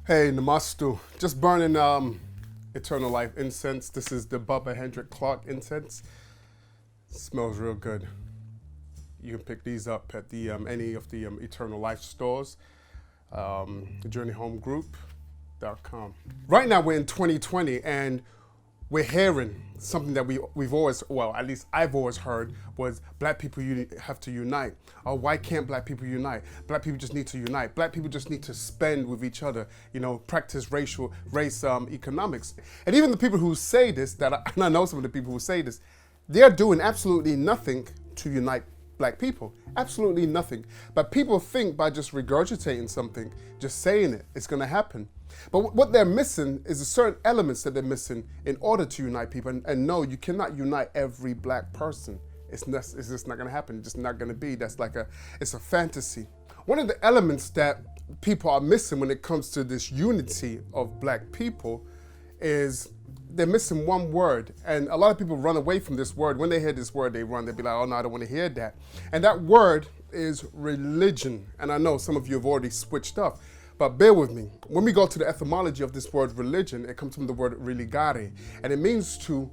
Hey, Namastu. Just burning Eternal Life incense. This is the Bubba Hendrick Clark incense. Smells real good. You can pick these up at the any of the Eternal Life stores. JourneyHomeGroup.com. Right now we're in 2020 and we're hearing something that we've always, well, at least I've always heard, was black people have to unite. Oh, why can't black people unite? Black people just need to unite. Black people just need to spend with each other, practice race economics. And even the people who say this, and I know some of the people who say this, they're doing absolutely nothing to unite black people. Absolutely nothing. But people think by just regurgitating something, just saying it, it's going to happen. But what they're missing is certain elements that they're missing in order to unite people. And no, you cannot unite every black person. It's just not going to happen. It's just not going to be. It's a fantasy. One of the elements that people are missing when it comes to this unity of black people is they're missing one word. And a lot of people run away from this word. When they hear this word, they run. They'll be like, oh no, I don't want to hear that. And that word is religion. And I know some of you have already switched up. But bear with me. When we go to the etymology of this word religion, it comes from the word religare, and it means to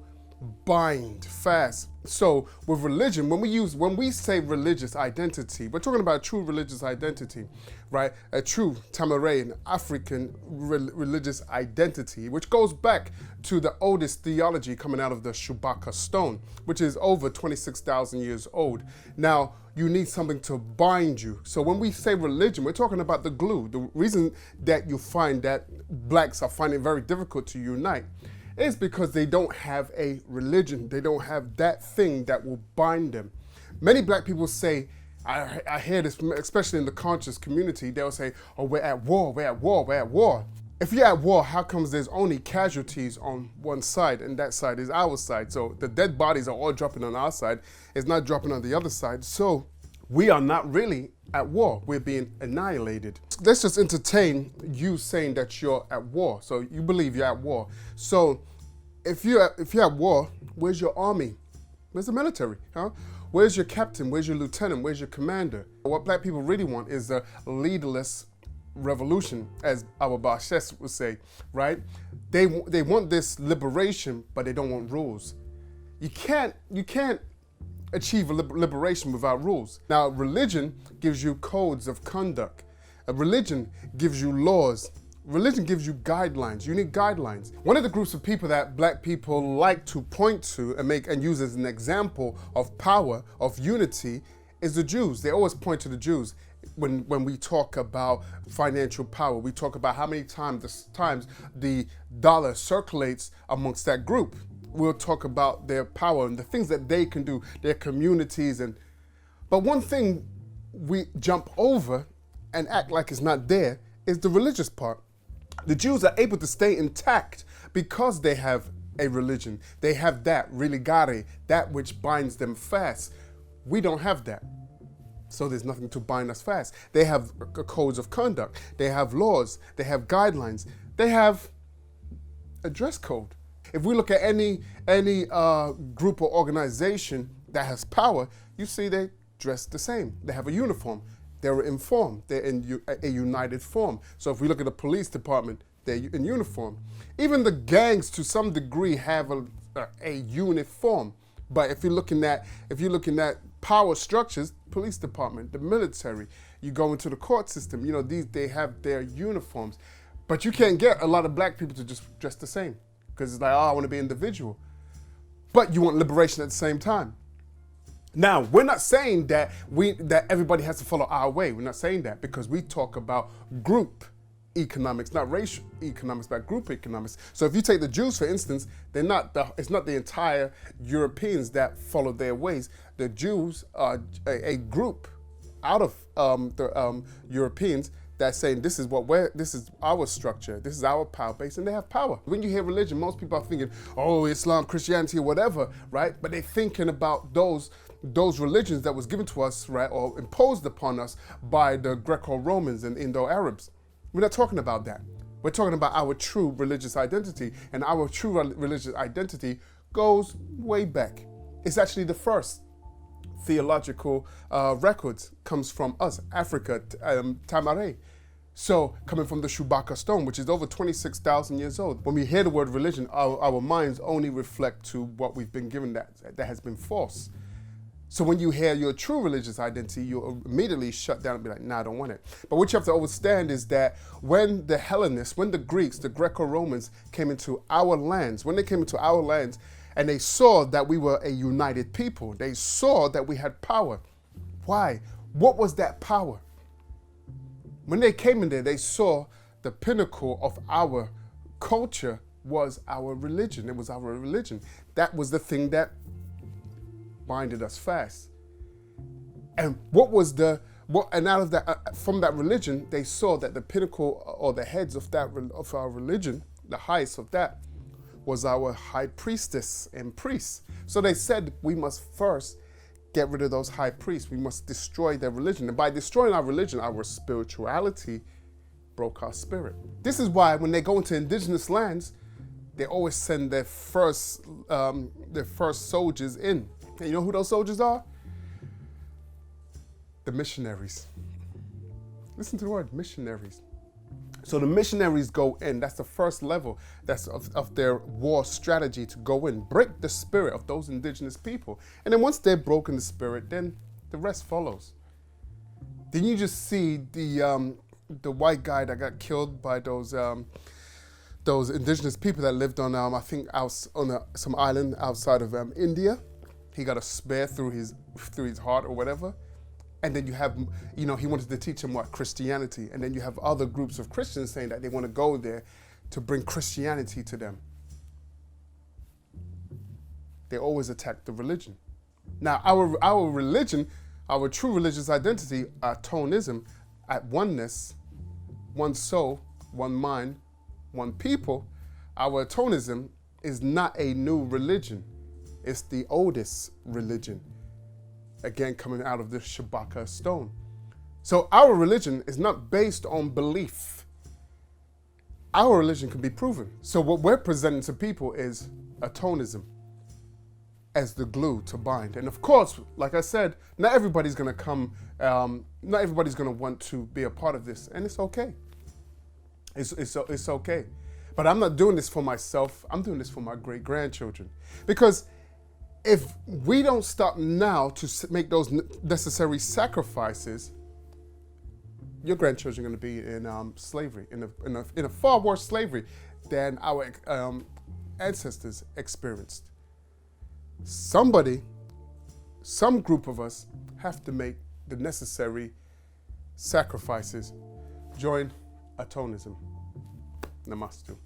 bind fast. So with religion, when we say religious identity, we're talking about a true religious identity, right? A true Tamarean African religious identity, which goes back to the oldest theology coming out of the Shubaka stone, which is over 26,000 years old. Now, you need something to bind you. So when we say religion, we're talking about the glue. The reason that you find that blacks are finding it very difficult to unite is because they don't have a religion. They don't have that thing that will bind them. Many black people say, I hear this, especially in the conscious community, they'll say, oh, we're at war, we're at war, we're at war. If you're at war, how comes there's only casualties on one side, and that side is our side? So the dead bodies are all dropping on our side. It's not dropping on the other side. So we are not really at war. We're being annihilated. Let's just entertain you saying that you're at war. So you believe you're at war. So if you're at war, where's your army? Where's the military? Huh? Where's your captain? Where's your lieutenant? Where's your commander? What black people really want is a leaderless revolution, as our Bashes would say, right? They want this liberation, but they don't want rules. You can't achieve a liberation without rules. Now, religion gives you codes of conduct. A religion gives you laws. Religion gives you guidelines. You need guidelines. One of the groups of people that black people like to point to and use as an example of power, of unity, is the Jews. They always point to the Jews. When we talk about financial power, we talk about how many times the dollar circulates amongst that group. We'll talk about their power and the things that they can do, their communities. But one thing we jump over and act like it's not there is the religious part. The Jews are able to stay intact because they have a religion. They have that, religare, that which binds them fast. We don't have that. So there's nothing to bind us fast. They have codes of conduct. They have laws. They have guidelines. They have a dress code. If we look at any group or organization that has power, you see they dress the same. They have a uniform. They're informed. They're in a united form. So if we look at the police department, they're in uniform. Even the gangs, to some degree, have a uniform. But if you're looking at power structures, police department, the military, you go into the court system, they have their uniforms. But you can't get a lot of black people to just dress the same because it's like, oh, I want to be individual. But you want liberation at the same time. Now, we're not saying that everybody has to follow our way. We're not saying that because we talk about group economics, not racial economics, but group economics. So if you take the Jews, for instance, it's not the entire Europeans that follow their ways. The Jews are a group out of the Europeans that's saying this is our structure, this is our power base, and they have power. When you hear religion, most people are thinking, oh, Islam, Christianity, or whatever, right? But they're thinking about those religions that was given to us, right, or imposed upon us by the Greco-Romans and Indo-Arabs. We're not talking about that. We're talking about our true religious identity, and our true religious identity goes way back. It's actually the first theological records comes from us, Africa, Tamare. So, coming from the Chewbacca stone, which is over 26,000 years old, when we hear the word religion, our minds only reflect to what we've been given that has been false. So when you hear your true religious identity, you'll immediately shut down and be like, nah, I don't want it. But what you have to understand is that when the Hellenists, when the Greeks, the Greco-Romans came into our lands, when they came into our lands and they saw that we were a united people, they saw that we had power. Why? What was that power? When they came in there, they saw the pinnacle of our culture was our religion. It was our religion. That was the thing that binded us fast. And and out of that, from that religion, they saw that the pinnacle or the heads of our religion, the highest of that, was our high priestess and priests. So they said we must first get rid of those high priests. We must destroy their religion. And by destroying our religion, our spirituality broke our spirit. This is why when they go into indigenous lands, they always send their first soldiers in. And you know who those soldiers are? The missionaries. Listen to the word missionaries. So the missionaries go in. That's the first level. That's of their war strategy, to go in, break the spirit of those indigenous people. And then once they've broken the spirit, then the rest follows. Then you just see the white guy that got killed by those indigenous people that lived on I think some island outside of India. He got a spear through his heart or whatever. And then you have, he wanted to teach them what? Christianity. And then you have other groups of Christians saying that they want to go there to bring Christianity to them. They always attack the religion. Now, our religion, our true religious identity, Atomism, at oneness, one soul, one mind, one people, our Atomism is not a new religion. It's the oldest religion. Again, coming out of the Chewbacca stone. So our religion is not based on belief. Our religion can be proven. So what we're presenting to people is Atomism as the glue to bind. And of course, like I said, not everybody's going to come, not everybody's going to want to be a part of this. And it's okay. It's okay. But I'm not doing this for myself. I'm doing this for my great-grandchildren. Because if we don't stop now to make those necessary sacrifices, your grandchildren are going to be in slavery, in a far worse slavery than our ancestors experienced. Some group of us have to make the necessary sacrifices. Join Atomism. Namaste.